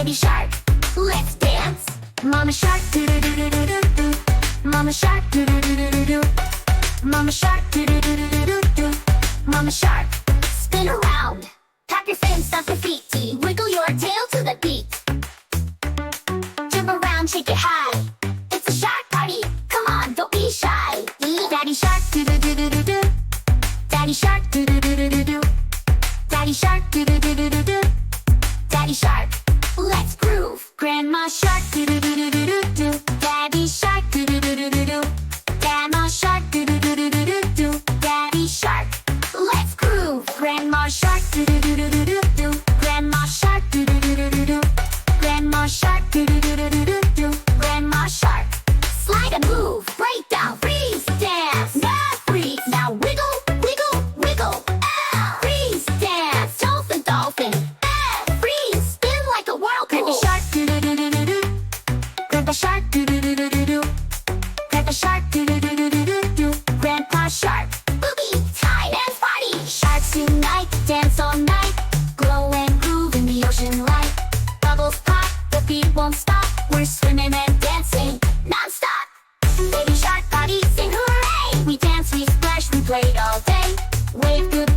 Baby shark, let's dance. Mama shark, do do do do do do do. Mama shark, do do do do do do. Mama shark, do do do do do do do. Mama shark, spin around. Tap your fins, stomp your feet. Wiggle your tail to the beat. Jump around, shake it high. It's a shark party. Come on, don't be shy. Daddy shark, do do do do do do. Daddy shark, do do do do do do. Daddy shark, do do do do do do. Daddy shark, let's groove. Grandma shark, do do do do do do do. Daddy shark, do do do do do do. Grandma shark, do do do do do do do. Daddy shark, let's groove. Grandma shark, do do do do do do do. Grandma shark, do do do do do do. Grandma shark, do do do do do do do. Grandma shark, slide and move. Break down, freeze, dance. Now freeze, now wiggle, wiggle, wiggle. Freeze, dance, dolphin, dolphin. Freeze, spin like a whirlpool. Grandpa shark, do do do do do do. Grandpa shark, do do do do do do. Grandpa shark, do do do do do do do. Grandpa shark, boogie time and party. Sharks unite, dance all night. Glow and groove in the ocean light. Bubbles pop, the beat won't stop. We're swimming and dancing non-stop. Baby shark party, sing hooray. We dance, we splash, we play all day. Wave good